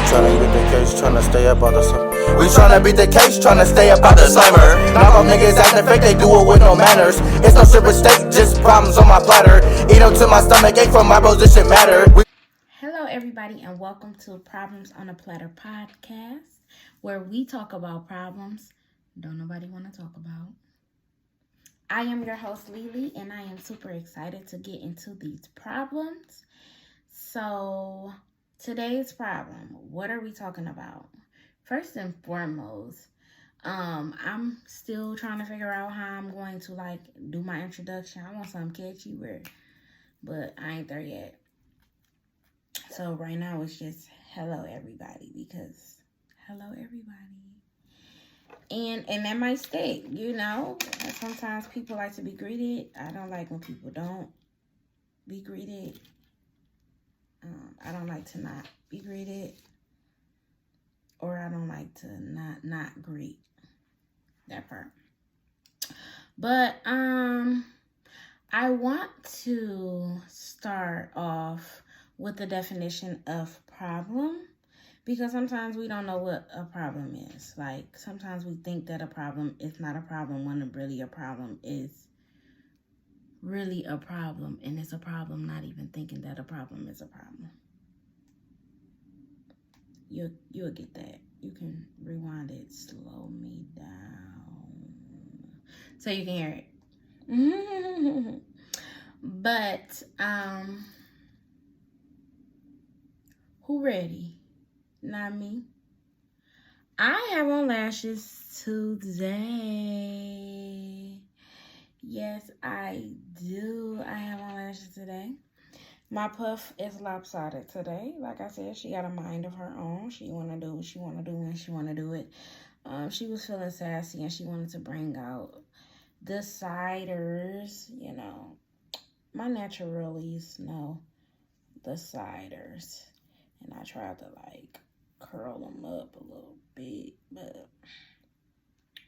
tryna beat the case, tryna stay up out the summer. We tryna beat the case, tryna stay up out the summer. Knock off niggas acting fake, they do it with no manners. It's no shit with state, just problems on my platter. Eat up to my stomach ache from my bros, this shit matter. Hello, everybody, and welcome to Problems on a Platter podcast, where we talk about problems don't nobody want to talk about. I am your host, Lily, and I am super excited to get into these problems. So, today's problem, what are we talking about? First and foremost, I'm still trying to figure out how I'm going to do my introduction. I want something catchy, but I ain't there yet. So right now it's just hello everybody, because hello everybody. And that might stick, you know. Sometimes people like to be greeted. I don't like when people don't be greeted. I don't like to not be greeted. Or I don't like to not greet. That part. But I want to start off with the definition of problem, because sometimes we don't know what a problem is. Like, sometimes we think that a problem is not a problem when really a problem is really a problem, and it's a problem not even thinking that a problem is a problem. You'll get that. You can rewind it, slow me down so you can hear it. But who ready? Not me. I have on lashes today. Yes, I do. I have on lashes today. My puff is lopsided today. Like I said, she got a mind of her own. She want to do what she want to do when she want to do it. She was feeling sassy and she wanted to bring out the siders, you know. My naturalies know the siders. And I tried to curl them up a little bit, but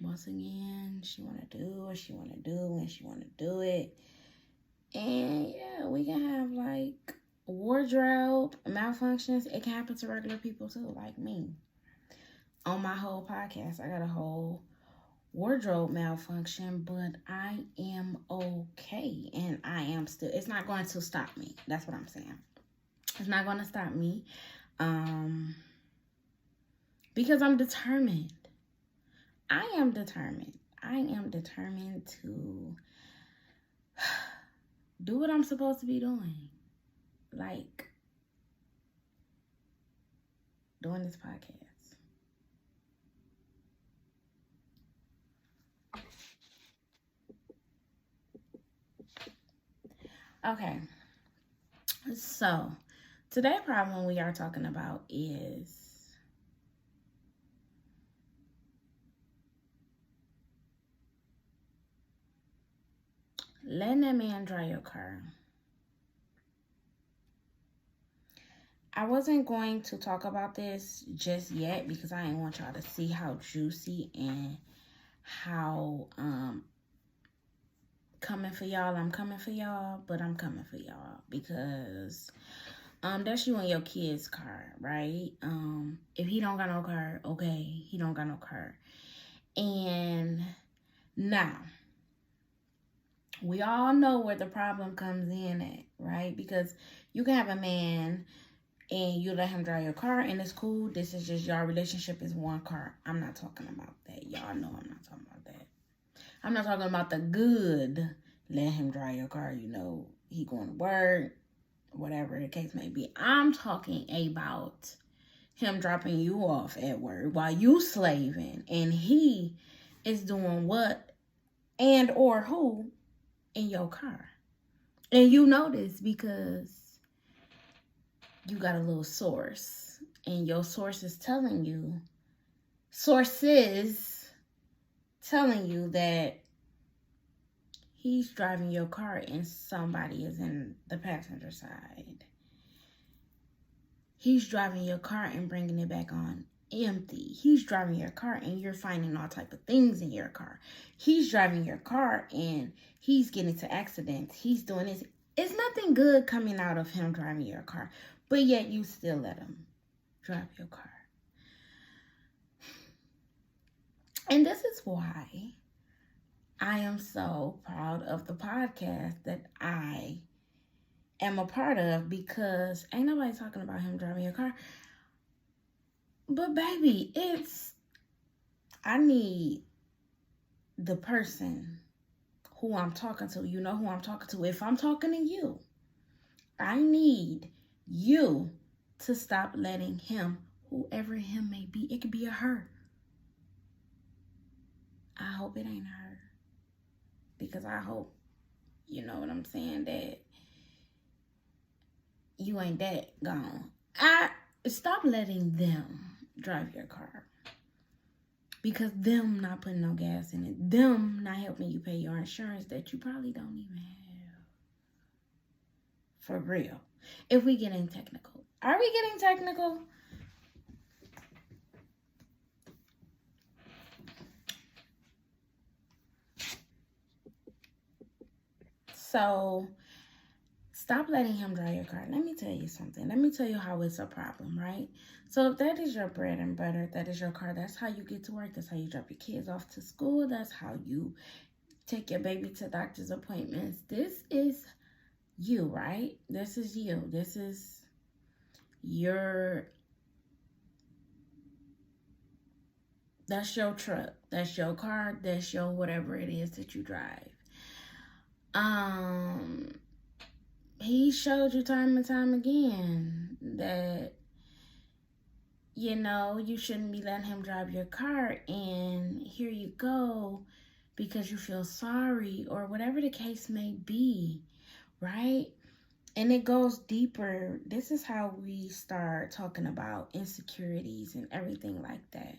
once again, she want to do what she want to do when she want to do it. And yeah, we can have wardrobe malfunctions. It can happen to regular people too, like me. On my whole podcast, I got a whole wardrobe malfunction, but I am okay. And I am still, it's not going to stop me. That's what I'm saying. It's not going to stop me. Because I'm determined. I am determined to do what I'm supposed to be doing. Like doing this podcast. Okay. So, today's problem we are talking about is letting that man drive your car. I wasn't going to talk about this just yet because I didn't want y'all to see how juicy and how coming for y'all. I'm coming for y'all, but I'm coming for y'all because that's you and your kid's car, right? If he don't got no car, okay, he don't got no car. And now, we all know where the problem comes in at, right? Because you can have a man and you let him drive your car and it's cool. This is just your relationship is one car. I'm not talking about that. Y'all know I'm not talking about that. I'm not talking about the good. Let him drive your car. You know, he going to work, whatever the case may be. I'm talking about him dropping you off at work while you slaving and he is doing what and or who in your car. And you know this because you got a little source and your sources telling you that he's driving your car and somebody is in the passenger side. He's driving your car and bringing it back on empty. He's driving your car and you're finding all type of things in your car. He's driving your car and he's getting into accidents. He's doing this. It's nothing good coming out of him driving your car, but yet you still let him. drive your car. And this is why I am so proud of the podcast that I am a part of, because ain't nobody talking about him driving your car. But baby, I need the person who I'm talking to. You know who I'm talking to. If I'm talking to you, I need you to stop letting him, whoever him may be, it could be a her. I hope it ain't her. Because I hope, you know what I'm saying, that you ain't that gone. Stop letting them drive your car. Because them not putting no gas in it. Them not helping you pay your insurance that you probably don't even have. For real. If we getting technical. Are we getting technical? So, stop letting him drive your car. Let me tell you something. Let me tell you how it's a problem, right? So if that is your bread and butter, that is your car, that's how you get to work, that's how you drop your kids off to school, that's how you take your baby to doctor's appointments. This is you, right? This is you. This is that's your truck, that's your car, that's your whatever it is that you drive. He showed you time and time again that, you know, you shouldn't be letting him drive your car, and here you go because you feel sorry or whatever the case may be, right? And it goes deeper. This is how we start talking about insecurities and everything like that.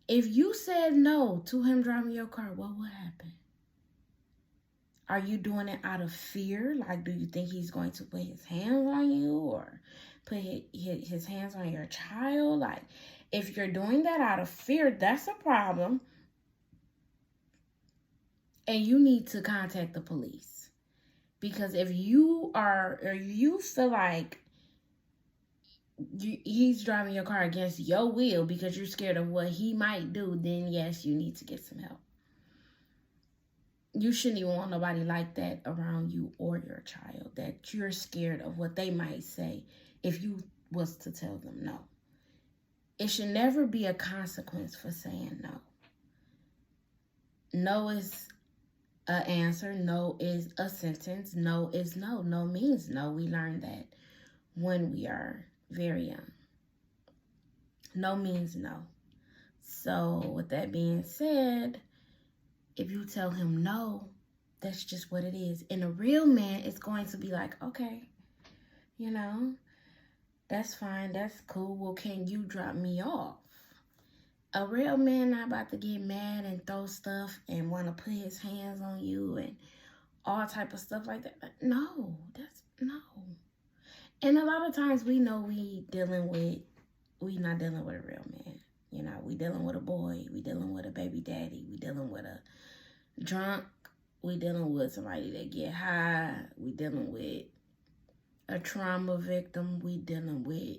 If you said no to him driving your car, what would happen? Are you doing it out of fear? Like, do you think he's going to put his hands on you or put his hands on your child? Like, if you're doing that out of fear, that's a problem. And you need to contact the police. Because if you are, or you feel like he's driving your car against your will because you're scared of what he might do, then yes, you need to get some help. You shouldn't even want nobody like that around you or your child, that you're scared of what they might say if you was to tell them no. It should never be a consequence for saying no. No is an answer. No is a sentence. No is no. No means no. We learned that when we are very young. No means no. So with that being said, if you tell him no, that's just what it is. And a real man is going to be like, okay, you know, that's fine, that's cool. Well, can you drop me off? A real man not about to get mad and throw stuff and want to put his hands on you and all type of stuff like that. No, that's no. And a lot of times we know we not dealing with a real man. You know, we dealing with a boy, we dealing with a baby daddy, we dealing with a drunk, we dealing with somebody that get high, we dealing with a trauma victim, we dealing with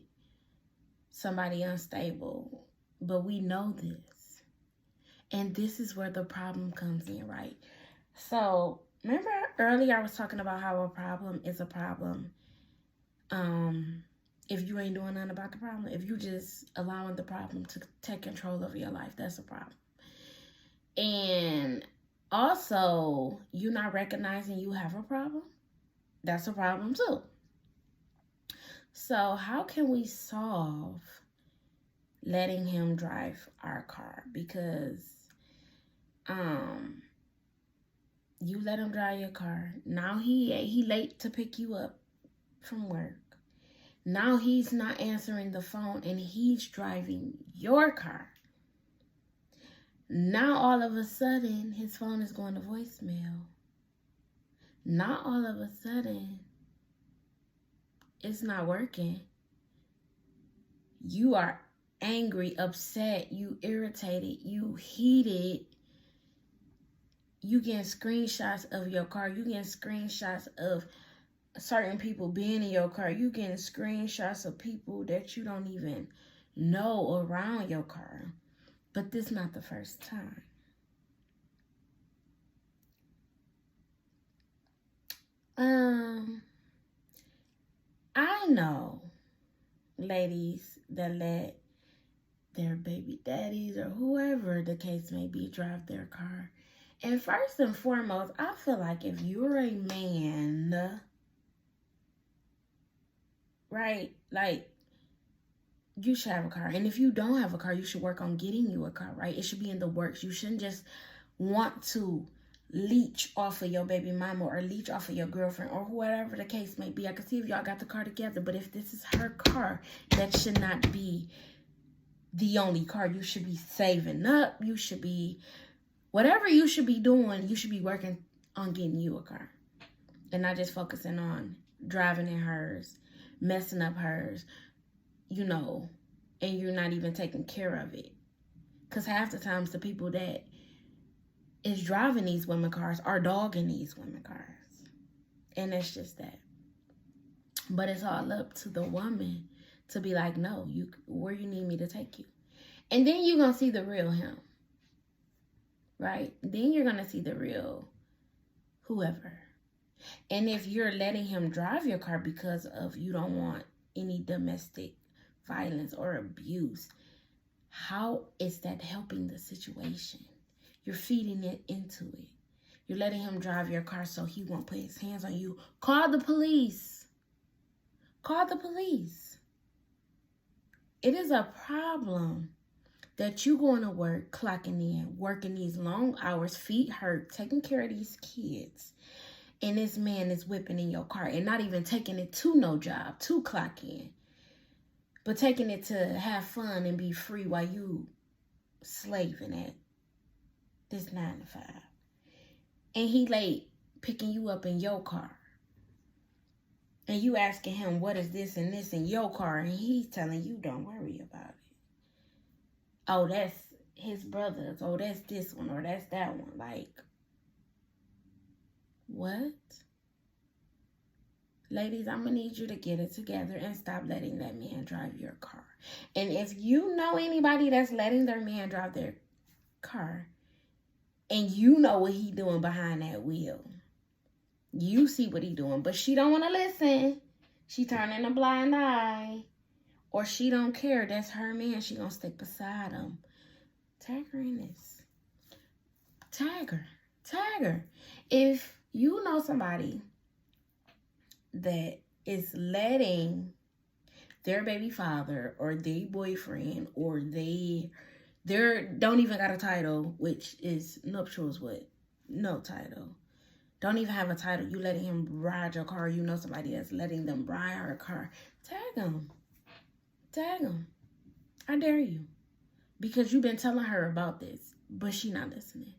somebody unstable. But we know this. And this is where the problem comes in, right? So, remember earlier I was talking about how a problem is a problem. If you ain't doing nothing about the problem, if you just allowing the problem to take control of your life, that's a problem. And also, you not recognizing you have a problem, that's a problem too. So how can we solve letting him drive our car? Because you let him drive your car. Now he late to pick you up from work. Now he's not answering the phone and he's driving your car. Now all of a sudden his phone is going to voicemail. Now all of a sudden it's not working. You are angry, upset, you irritated, you heated. You getting screenshots of your car. You getting screenshots of certain people being in your car. You getting screenshots of people that you don't even know around your car. But this not the first time. I know ladies that let their baby daddies or whoever the case may be drive their car. And first and foremost, I feel like if you're a man, right, like, you should have a car. And if you don't have a car, you should work on getting you a car, right? It should be in the works. You shouldn't just want to leech off of your baby mama or leech off of your girlfriend or whatever the case may be. I can see if y'all got the car together, but if this is her car, that should not be the only car. You should be saving up. You should be, whatever you should be doing, you should be working on getting you a car. And not just focusing on driving in hers, messing up hers, you know, and you're not even taking care of it. Because half the times the people that is driving these women cars are dogging these women cars. And it's just that. But it's all up to the woman to be like, no, where you need me to take you. And then you're going to see the real him. Right? Then you're going to see the real whoever. And if you're letting him drive your car because of you don't want any domestic violence or abuse, how is that helping the situation? You're feeding it into it. You're letting him drive your car so he won't put his hands on you. Call the police. Call the police. It is a problem that you going to work, clocking in, working these long hours, feet hurt, taking care of these kids, and this man is whipping in your car and not even taking it to no job, to clock in, but taking it to have fun and be free while you slaving at this 9 to 5. And he late picking you up in your car. And you asking him, what is this and this in your car? And he's telling you, don't worry about it. Oh, that's his brother's. Oh, that's this one or that's that one. Like, what? Ladies, I'm going to need you to get it together and stop letting that man drive your car. And if you know anybody that's letting their man drive their car, and you know what he doing behind that wheel, you see what he doing, but she don't want to listen. She turning a blind eye. Or she don't care. That's her man. She gonna stick beside him. Tag her in this. Tag her. Tag her. If you know somebody that is letting their baby father or their boyfriend or they don't even got a title, which is nuptials with no title. Don't even have a title. You letting him ride your car. You know somebody that's letting them ride her car. Tag them. Tag them. I dare you. Because you've been telling her about this, but she not listening.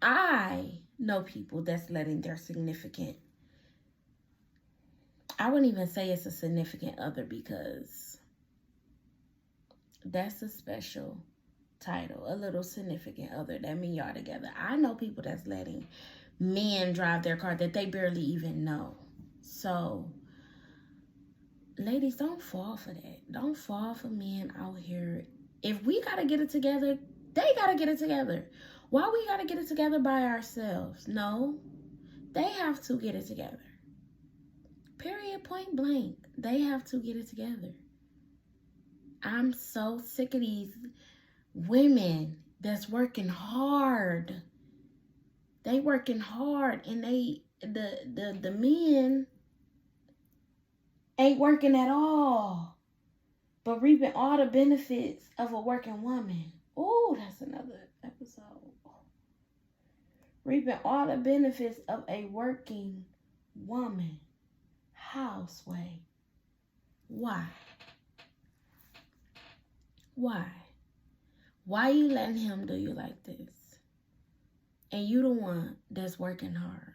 I know people that's letting their significant, I wouldn't even say it's a significant other because that's a special title, a little significant other. That mean y'all together. I know people that's letting men drive their car that they barely even know. So, ladies, don't fall for that. Don't fall for men out here. If we got to get it together, they got to get it together. Why we got to get it together by ourselves? No, they have to get it together. Period, point blank. They have to get it together. I'm so sick of these women that's working hard. They working hard and the men ain't working at all, but reaping all the benefits of a working woman. Oh, that's another episode. Reaping all the benefits of a working woman. Houseway. Why? Why? Why you letting him do you like this? And you the one that's working hard.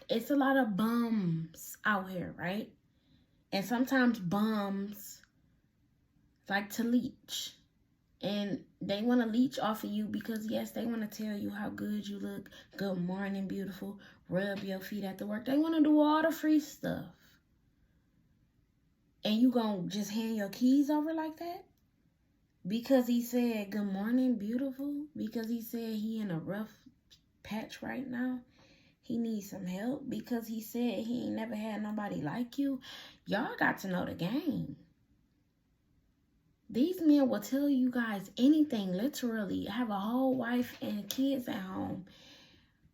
It's a lot of bums out here, right? And sometimes bums like to leech. And they want to leech off of you because, yes, they want to tell you how good you look. Good morning, beautiful. Rub your feet after work. They want to do all the free stuff. And you gonna just hand your keys over like that? Because he said, good morning, beautiful? Because he said he in a rough patch right now? He needs some help? Because he said he ain't never had nobody like you? Y'all got to know the game. These men will tell you guys anything, literally. Have a whole wife and kids at home.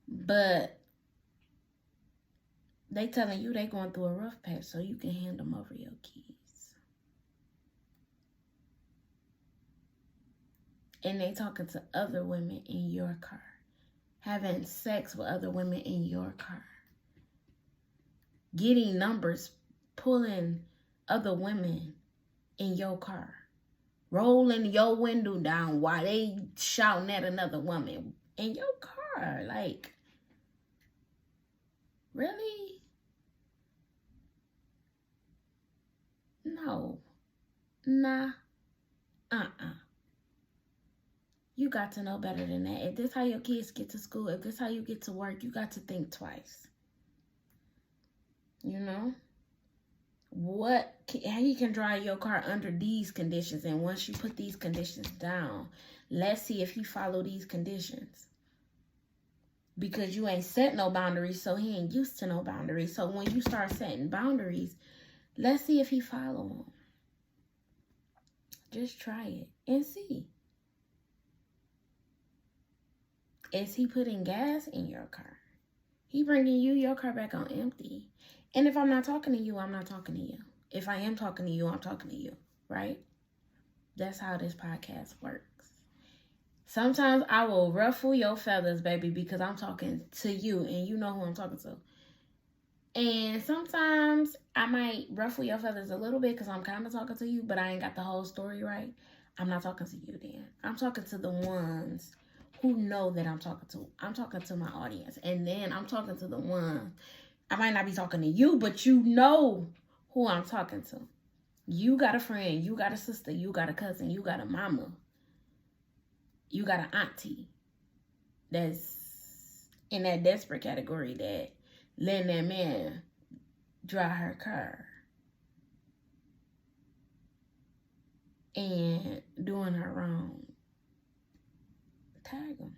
But they telling you they going through a rough patch so you can hand them over your keys. And they talking to other women in your car. Having sex with other women in your car. Getting numbers, pulling other women in your car. Rolling your window down while they shouting at another woman in your car. Like, really? No. Nah. You got to know better than that. If this how your kids get to school, if this how you get to work, you got to think twice. You know? How you can drive your car under these conditions, and once you put these conditions down, let's see if he follow these conditions. Because you ain't set no boundaries, so he ain't used to no boundaries. So when you start setting boundaries, let's see if he follow them. Just try it and see. Is he putting gas in your car? He bringing your car back on empty. And if I'm not talking to you, I'm not talking to you. If I am talking to you, I'm talking to you, right? That's how this podcast works. Sometimes I will ruffle your feathers, baby, because I'm talking to you and you know who I'm talking to. And sometimes I might ruffle your feathers a little bit because I'm kind of talking to you, but I ain't got the whole story right. I'm not talking to you then. I'm talking to the ones who know that I'm talking to. I'm talking to my audience. And then I'm talking to the ones. I might not be talking to you, but you know who I'm talking to. You got a friend. You got a sister. You got a cousin. You got a mama. You got an auntie that's in that desperate category that letting that man drive her car and doing her wrong. Tag them.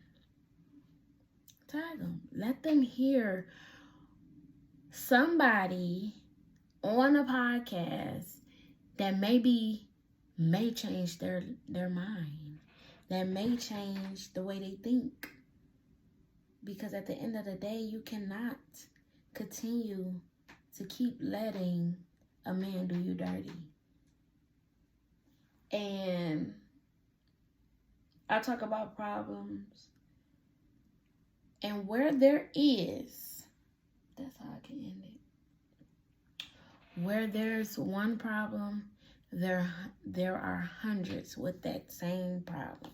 Tag them. Let them hear somebody on a podcast that may change their mind. That may change the way they think. Because at the end of the day, you cannot continue to keep letting a man do you dirty. And I talk about problems. And where there is, that's how I can end it. Where there's one problem, there are hundreds with that same problem.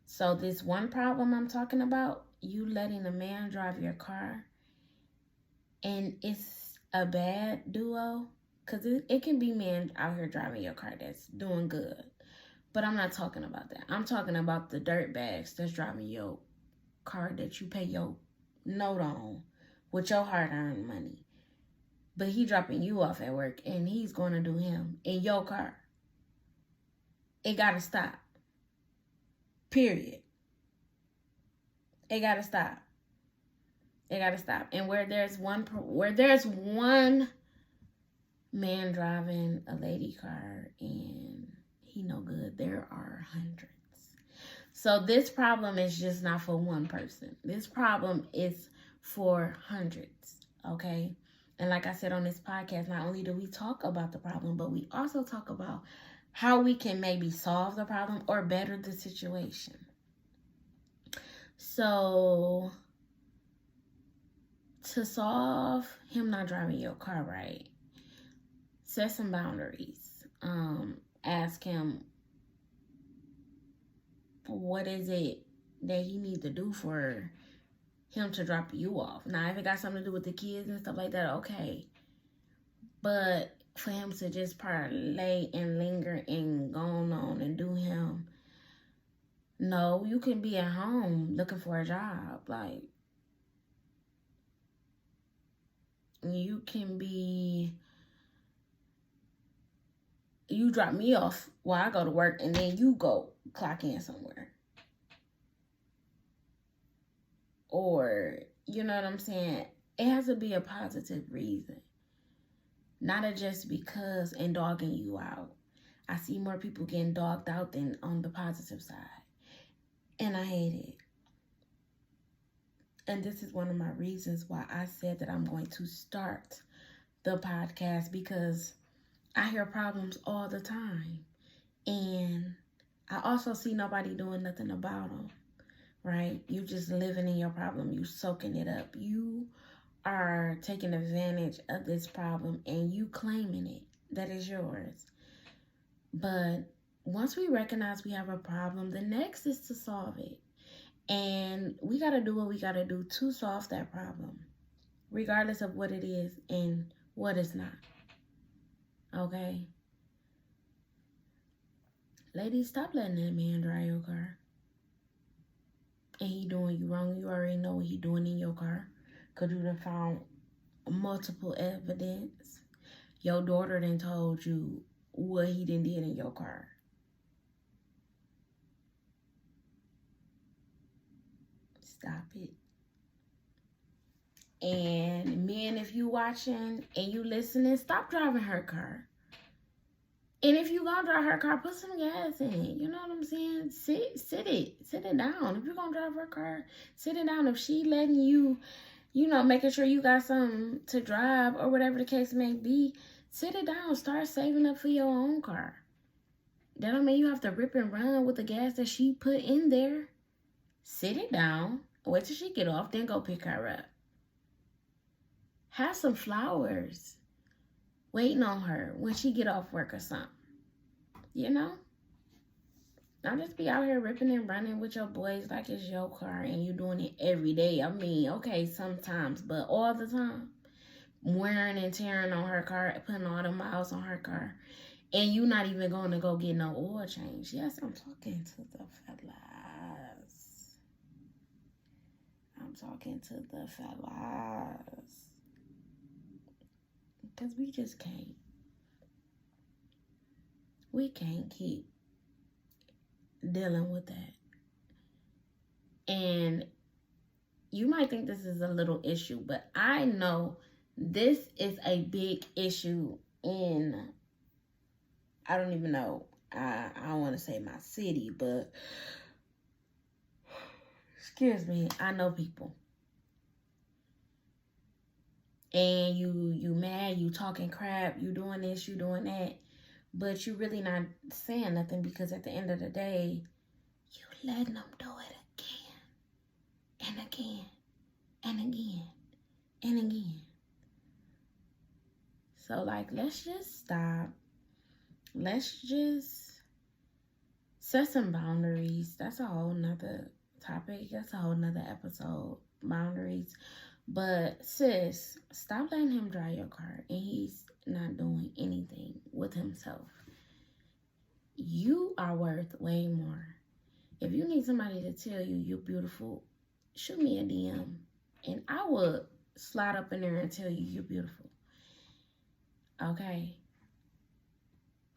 So this one problem I'm talking about, you letting a man drive your car, and it's a bad duo, because it can be men out here driving your car that's doing good. But I'm not talking about that. I'm talking about the dirtbags that's driving your car that you pay your note on with your hard-earned money. But he dropping you off at work, and he's going to do him in your car. It got to stop. Period. It got to stop. It got to stop. And where there's one man driving a lady car and he no good, there are hundreds. So this problem is just not for one person. This problem is for hundreds, okay? And like I said on this podcast, not only do we talk about the problem, but we also talk about how we can maybe solve the problem or better the situation. So to solve him not driving your car right, set some boundaries. Ask him, what is it that he needs to do for him to drop you off? Now, if it got something to do with the kids and stuff like that, okay. But for him to just parlay and linger and go on and do him, No, you can be at home looking for a job. Like, you can be, you drop me off while I go to work and then you go clock in somewhere. Or, you know what I'm saying? It has to be a positive reason. Not a just because and dogging you out. I see more people getting dogged out than on the positive side. And I hate it. And this is one of my reasons why I said that I'm going to start the podcast, because I hear problems all the time. And I also see nobody doing nothing about them, right? You just living in your problem. You soaking it up. You are taking advantage of this problem and you claiming it. That is yours. But once we recognize we have a problem, the next is to solve it. And we got to do what we got to do to solve that problem, regardless of what it is and what it's not. Okay? Ladies, stop letting that man drive your car. And he doing you wrong. You already know what he doing in your car, because you done found multiple evidence. Your daughter done told you what he done did in your car. Stop it. And men, if you watching and you listening, stop driving her car. And if you gonna drive her car, put some gas in it. You know what I'm saying? Sit it down. If you're gonna drive her car, sit it down. If she letting you, making sure you got something to drive or whatever the case may be, sit it down. Start saving up for your own car. That don't mean you have to rip and run with the gas that she put in there. Sit it down. Wait till she get off, then go pick her up. Have some flowers waiting on her when she get off work or something. You know? Don't just be out here ripping and running with your boys like it's your car and you doing it every day. I mean, okay, sometimes, but all the time. Wearing and tearing on her car, putting all the miles on her car. And you not even going to go get no oil change. Yes, I'm talking to the fellas. I'm talking to the fellas. Because we just can't. We can't keep dealing with that. And you might think this is a little issue, but I know this is a big issue in, I don't even know, I don't want to say my city, but excuse me, I know people. And you mad, you talking crap, you doing this, you doing that, but you really not saying nothing, because at the end of the day, you letting them do it again and again and again and again. So, like, let's just stop. Let's just set some boundaries. That's a whole nother topic. That's a whole nother episode. Boundaries. But sis, stop letting him drive your car and he's not doing anything with himself. You are worth way more. If you need somebody to tell you you're beautiful, shoot me a DM and I would slide up in there and tell you you're beautiful. Okay?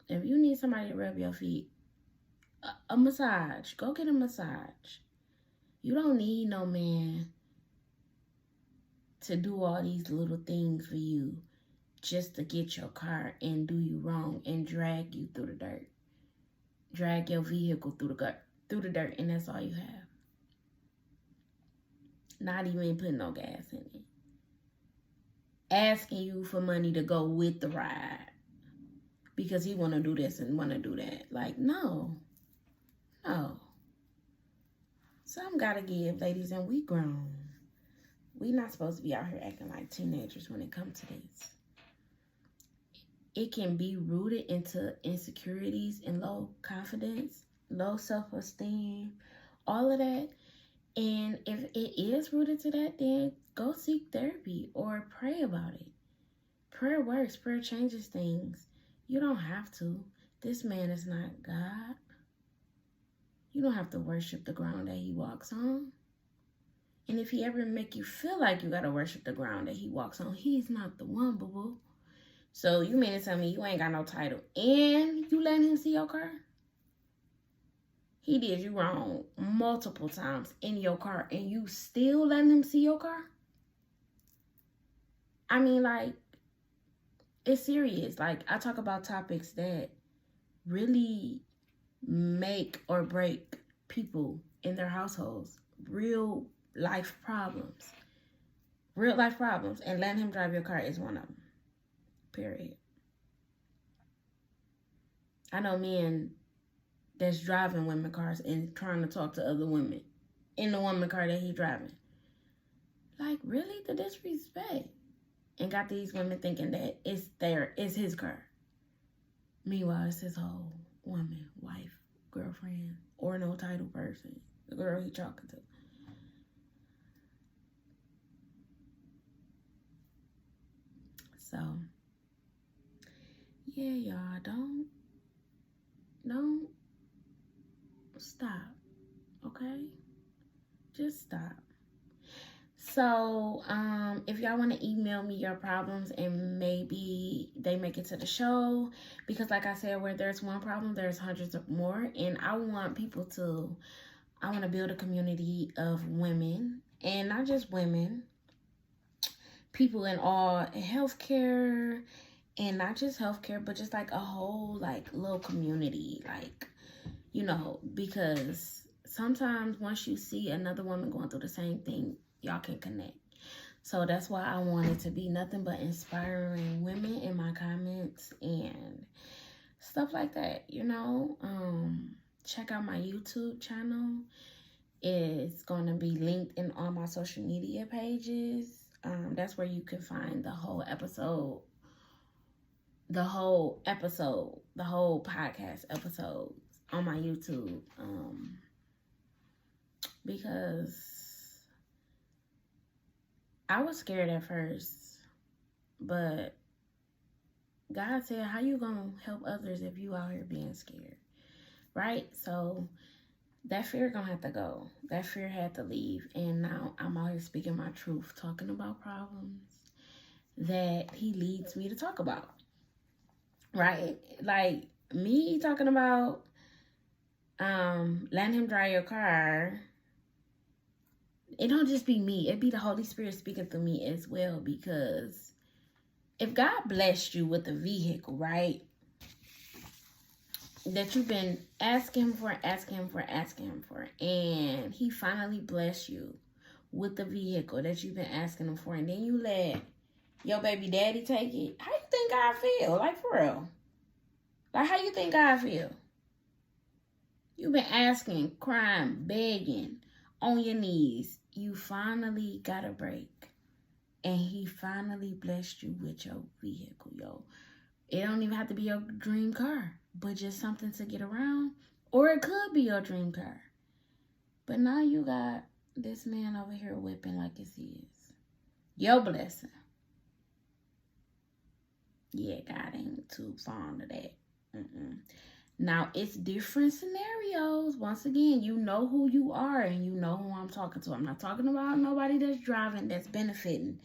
If you need somebody to rub your feet, a massage, go get a massage. You don't need no man to do all these little things for you just to get your car and do you wrong and drag you through the dirt. Drag your vehicle through the dirt, and that's all you have. Not even putting no gas in it. Asking you for money to go with the ride because he want to do this and want to do that. Like, no. Some gotta give, ladies, and we grown. We not supposed to be out here acting like teenagers when it comes to this. It can be rooted into insecurities and low confidence, low self-esteem, all of that. And if it is rooted to that, then go seek therapy or pray about it. Prayer works. Prayer changes things. You don't have to. This man is not God. You don't have to worship the ground that he walks on. And if he ever make you feel like you gotta worship the ground that he walks on, he's not the one, boo-boo. So you mean to tell me you ain't got no title and you letting him see your car? He did you wrong multiple times in your car and you still letting him see your car? I mean, like, it's serious. Like, I talk about topics that really make or break people in their households. Real life problems. Real life problems. And letting him drive your car is one of them. Period. I know men that's driving women cars and trying to talk to other women in the woman car that he driving. Like, really? The disrespect. And got these women thinking that it's his car. Meanwhile, it's his whole woman, wife, girlfriend, or no title person. The girl he talking to. So, yeah, y'all, don't stop, okay? Just stop. So, if y'all want to email me your problems and maybe they make it to the show, because like I said, where there's one problem, there's hundreds of more, and I want to build a community of women, and not just women, people in all healthcare, and not just healthcare, but just like a whole like little community, like, you know, because sometimes once you see another woman going through the same thing, y'all can connect. So that's why I wanted to be nothing but inspiring women in my comments and stuff like that, you know. Check out my YouTube channel. It's going to be linked in all my social media pages. That's where you can find the whole podcast episodes on my YouTube. Because I was scared at first, but God said, how you gonna help others if you out here being scared, right? So that fear gonna have to go. That fear had to leave, and now I'm out here speaking my truth, talking about problems that he leads me to talk about, right? Like me talking about letting him drive your car. It don't just be me. It be the Holy Spirit speaking through me as well. Because if God blessed you with a vehicle, right, that you've been asking him for, and he finally blessed you with the vehicle that you've been asking him for, and then you let your baby daddy take it, how you think God feel? Like, for real. Like, how you think God feel? You've been asking, crying, begging, on your knees. You finally got a break. And he finally blessed you with your vehicle, yo. It don't even have to be your dream car, but just something to get around. Or it could be your dream car. But now you got this man over here whipping like it's his. Your blessing. Yeah, God ain't too fond of that. Now, it's different scenarios. Once again, you know who you are and you know who I'm talking to. I'm not talking about nobody that's driving, that's benefiting.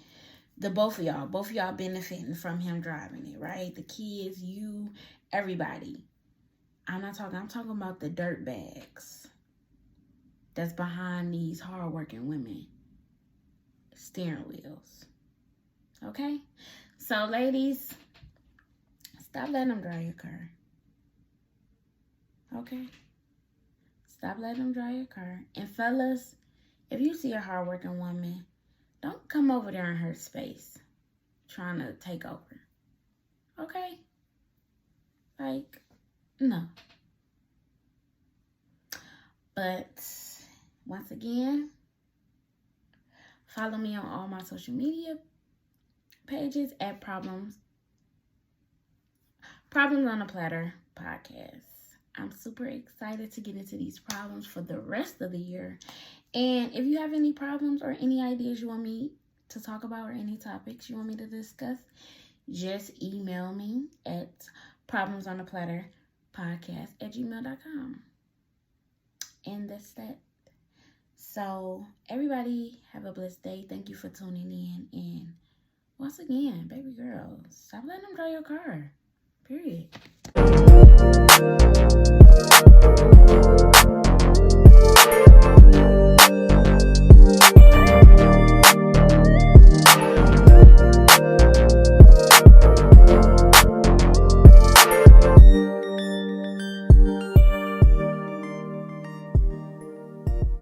Both of y'all benefiting from him driving it, right? The kids, you, everybody. I'm talking about the dirt bags that's behind these hardworking women steering wheels. Okay? So, ladies, stop letting them drive your car. Okay? Stop letting them drive your car. And fellas, if you see a hardworking woman, don't come over there in her space trying to take over. Okay? Like, no. But once again, follow me on all my social media pages at Problems on a Platter podcast. I'm super excited to get into these problems for the rest of the year. And if you have any problems or any ideas you want me to talk about or any topics you want me to discuss, just email me at problemsonaplatterpodcast@gmail.com. in this step. So everybody have a blessed day. Thank you for tuning in. And once again, baby girl, stop letting them drive your car. Period.